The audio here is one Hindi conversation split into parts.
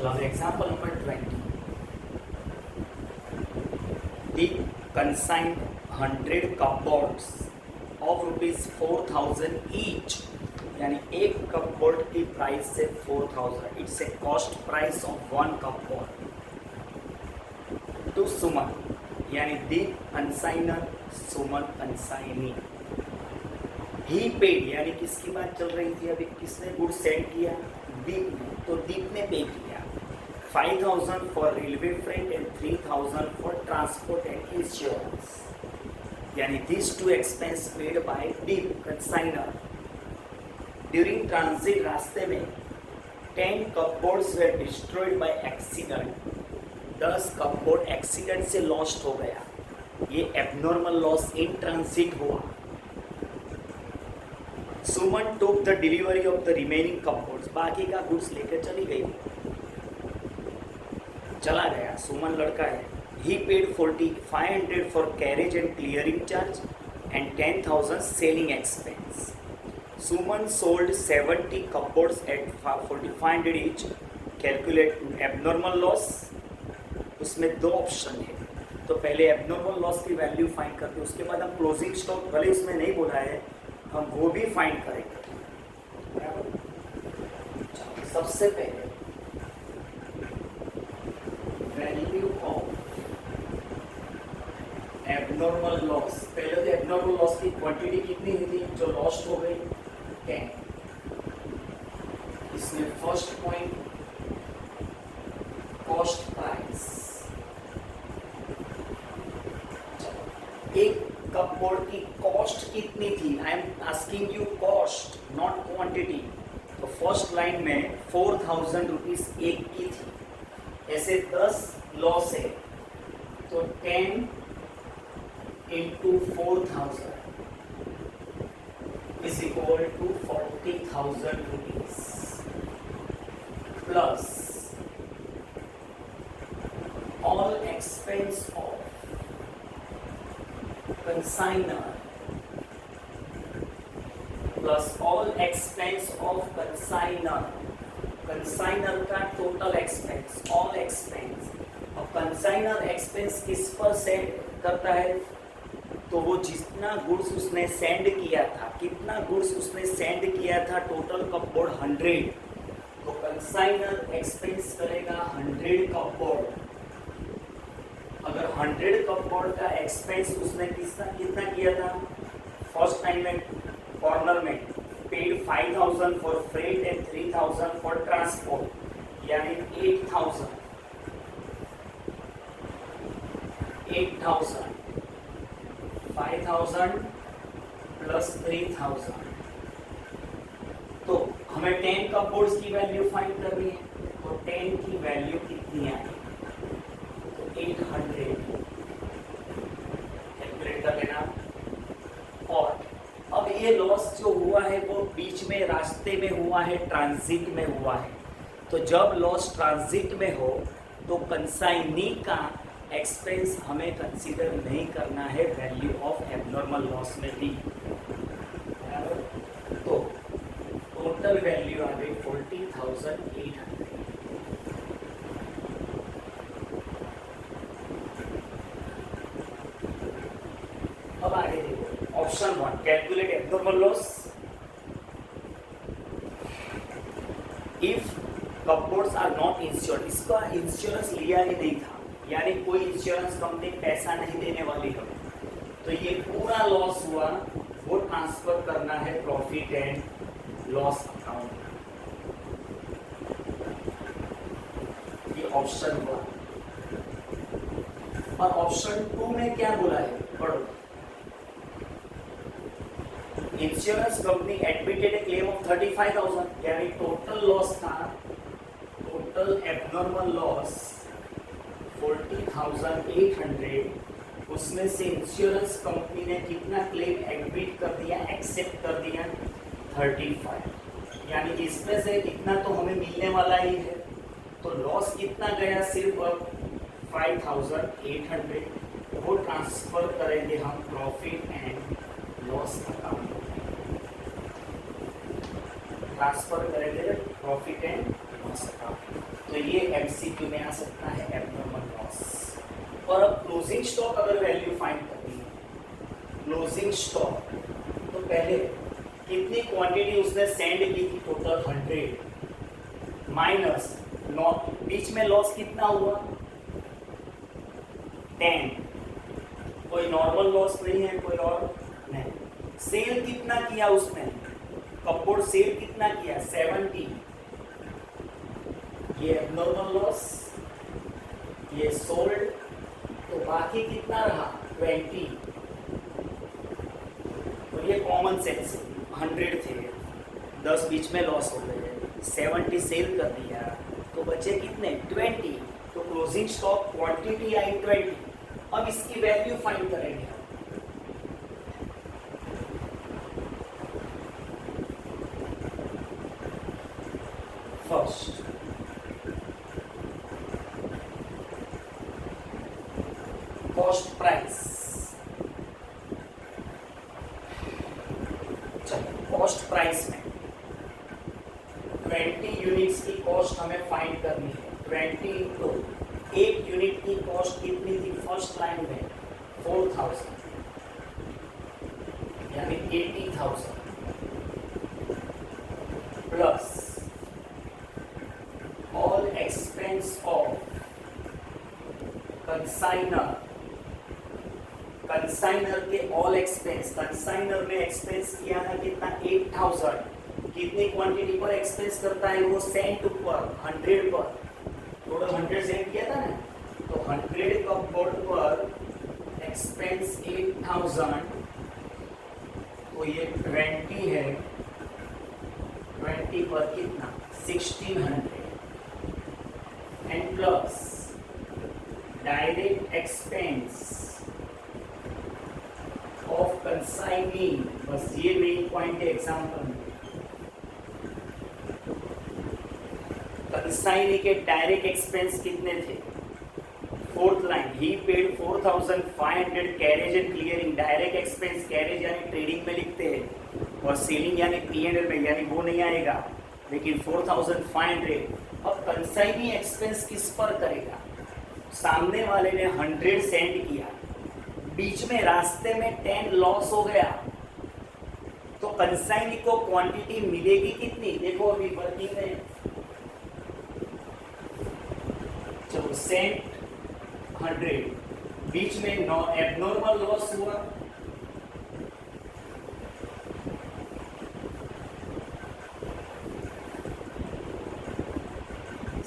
चलो अब example number 20. The consigned 100 cupboards of ₹4,000 each. यानी एक कपबोर्ड की प्राइस से 4,000. It's a cost price of one cupboard to Suman, यानी the consignor Suman consignee. He paid, यानी किसकी बात चल रही थी अभी, किसने गुड सेंड किया, दीप ने. तो दीप ने पे किया 5,000 for railway freight and 3,000 for transport and insurance. यानी this two expense paid by the consignor. During transit रास्ते में 10 cupboards were destroyed by accident. 10 cupboard accident से लॉस्ट हो गया. ये एबनॉर्मल लॉस इन ट्रांजिट हुआ. Suman took the delivery of the remaining cupboards. बाकी का गुड्स लेकर चली गई, चला गया. सुमन लड़का है. He paid 4,500 for carriage and clearing charge and 10,000 selling expense. Suman sold 70 cupboards at 4,500 each. Calculate abnormal loss. उसमें दो ऑप्शन है. तो पहले एबनॉर्मल लॉस की वैल्यू फाइंड करते, उसके बाद हम क्लोजिंग स्टॉक, भले उसमें नहीं बोला है, हम वो भी फाइंड करेंगे. सबसे पहले वैल्यू ऑफ एबनॉर्मल लॉस. पहले तो एबनॉर्मल लॉस की क्वांटिटी कितनी हुई थी जो लॉस्ट हो गई, 10. इसमें फर्स्ट पॉइंट कॉस्ट प्राइस. एक कपबोर्ड की कॉस्ट कितनी थी, I am asking you cost not quantity. तो फर्स्ट लाइन में 4,000 रुपीज एक की थी. ऐसे 10 लॉस है तो 10 into 4,000 is equal to 40,000 rupees plus all expense of consignor plus all expense of consignor. Consignor का टोटल एक्सपेंस, ऑल एक्सपेंस. और कंसाइनर एक्सपेंस किस पर सेंड करता है, तो वो जितना गुड्स उसने सेंड किया था, कितना गुड्स उसने सेंड किया था, टोटल कपबोर्ड 100. तो कंसाइनर एक्सपेंस करेगा 100 कपबोर्ड. अगर 100 कपबोर्ड का एक्सपेंस उसने कितना किया था, फर्स्ट टाइम में कॉर्नर में paid 5,000 for freight and 3,000 for transport, यानी 8,000. 5,000 प्लस 3,000. तो हमें 10 कपबोर्ड्स की वैल्यू फाइंड करनी है. तो 10 की वैल्यू कितनी आई, तो 800 कैलकुलेट कर लेना. और अब ये लॉस जो हुआ है वो बीच में रास्ते में हुआ है, ट्रांजिट में हुआ है. तो जब लॉस ट्रांजिट में हो तो कंसाइनी का एक्सपेंस हमें कंसीडर नहीं करना है वैल्यू ऑफ एबनॉर्मल लॉस में भी. तो टोटल वैल्यू आ गई 40,800. अब आगे देखो option 1, calculate abnormal loss. If cupboards are not insured. इसका इंश्योरेंस लिया ही नहीं था, यानी कोई इंश्योरेंस कंपनी पैसा नहीं देने वाली है. तो ये पूरा लॉस हुआ वो ट्रांसफर करना है प्रॉफिट एंड लॉस अकाउंट. ये ऑप्शन 1. और ऑप्शन 2 में क्या बोला है, पढ़ो. Insurance company admitted A claim of 35,000, यानी टोटल लॉस था, टोटल एबनॉर्मल लॉस 40,800. उसमें से इंश्योरेंस कंपनी ने कितना क्लेम एडमिट कर दिया, एक्सेप्ट कर दिया, 35. यानी इसमें से इतना तो हमें मिलने वाला ही है. तो लॉस कितना गया, सिर्फ 5,800. वो ट्रांसफर करेंगे हम profit and loss account. Transfer करेंगे प्रॉफिट एंड बन सका। तो ये एमसीक्यू में आ सकता है एबनॉर्मल लॉस। और अब क्लोजिंग स्टॉक अगर वैल्यू फाइंड करनी है, क्लोजिंग स्टॉक तो पहले कितनी क्वांटिटी उसने सेंड की थी, टोटल 100 माइनस बीच में लॉस कितना हुआ 10, कोई नॉर्मल लॉस नहीं है, कोई और नहीं। सेल कितना किया उसने, कपबोर्ड सेल कितना किया 70, ये एबनॉर्मल लॉस, ये सोल्ड, तो बाकी कितना रहा 20। तो ये कॉमन सेंस 100 थे, 10 बीच में लॉस हो गए, 70 सेल कर दिया, तो बचे कितने 20। तो क्लोजिंग स्टॉक क्वांटिटी आई 20। अब इसकी वैल्यू फाइंड करेंगे। फर्स्ट कॉस्ट प्राइस, चलो कॉस्ट प्राइस में 20 यूनिट्स की कॉस्ट हमें फाइंड करनी है। 20 इंटू एक यूनिट की कॉस्ट कितनी थी फर्स्ट लाइन में 4000, यानी 80,000 plus all expense of consignor, consignor के ऑल एक्सपेंस, कंसाइनर में एक्सपेंस किया था कितना 8000, कितनी क्वांटिटी पर एक्सपेंस करता है वो सेंट पर 100 पर, टोटल 100 सेंट किया था ना, तो 100 कपबोर्ड पर एक्सपेंस 8000, तो ये 20 है, 20 पर कितना 1600 and plus direct expense of consignee, बस ये मेन पॉइंट है एग्जाम्पल में। कंसाइनी के डायरेक्ट एक्सपेंस कितने थे, fourth line he paid 4500 carriage and clearing, direct expense carriage यानी ट्रेडिंग में लिखते हैं और सेलिंग यानी P&L में, यानी वो नहीं आएगा, लेकिन 4500। अब कंसाइनी एक्सपेंस किस पर करेगा, सामने वाले ने 100 सेंड किया, बीच में रास्ते में 10 लॉस हो गया, तो कंसाइनी को क्वांटिटी मिलेगी कितनी, देखो अभी वर्किंग में, चलो सेंट 100, बीच में एबनॉर्मल लॉस हुआ,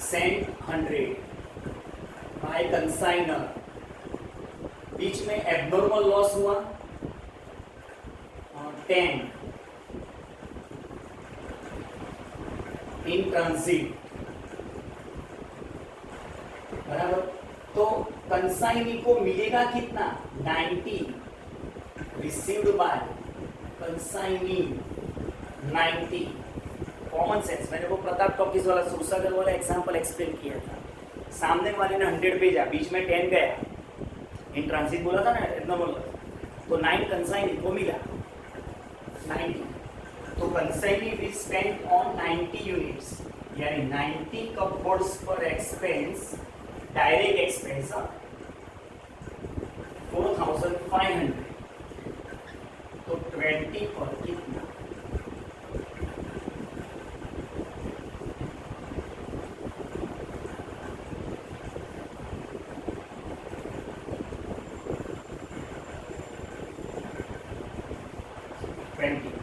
सेंट 100 बाय कंसाइनर, बीच में एबनॉर्मल लॉस हुआ 10 इन ट्रांजिट, बराबर। तो कंसाइनी को मिलेगा कितना 90, received by consignee 90। Common sense, मैंने वो प्रताप टॉकीज वाला सुरसागर वाला एग्जांपल एक्सप्लेन किया था, सामने वाले ने 100 भेजा, बीच में 10 गया, इन ट्रांजिट बोला था ना एबनॉर्मल, तो 9 कंसाइनी को मिला 90, तो consignee we spend on 90 units, यानी 90 कपबोर्ड्स पर एक्सपेंस, डायरेक्ट एक्सपेंस 4500, तो 20 पर कितना 1000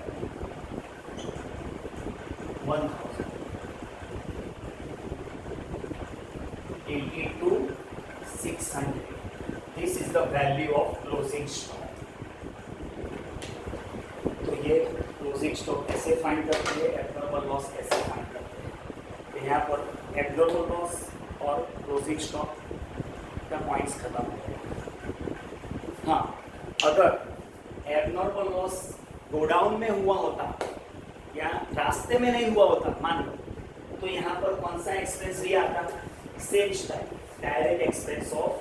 into 600. This is the value of closing stock. तो ये क्लोजिंग स्टॉक कैसे फाइंड करते हैं, एबनॉर्मल लॉस कैसे फाइंड करते हैं। तो यहाँ पर एबनॉर्मल लॉस और क्लोजिंग स्टॉक का पॉइंट्स खत्म हो गए। हाँ, अगर एबनॉर्मल लॉस गोडाउन में हुआ होता या रास्ते में नहीं हुआ होता मान लो, तो यहाँ पर कौन सा एक्सपेंस भी आता, sales type, direct expense of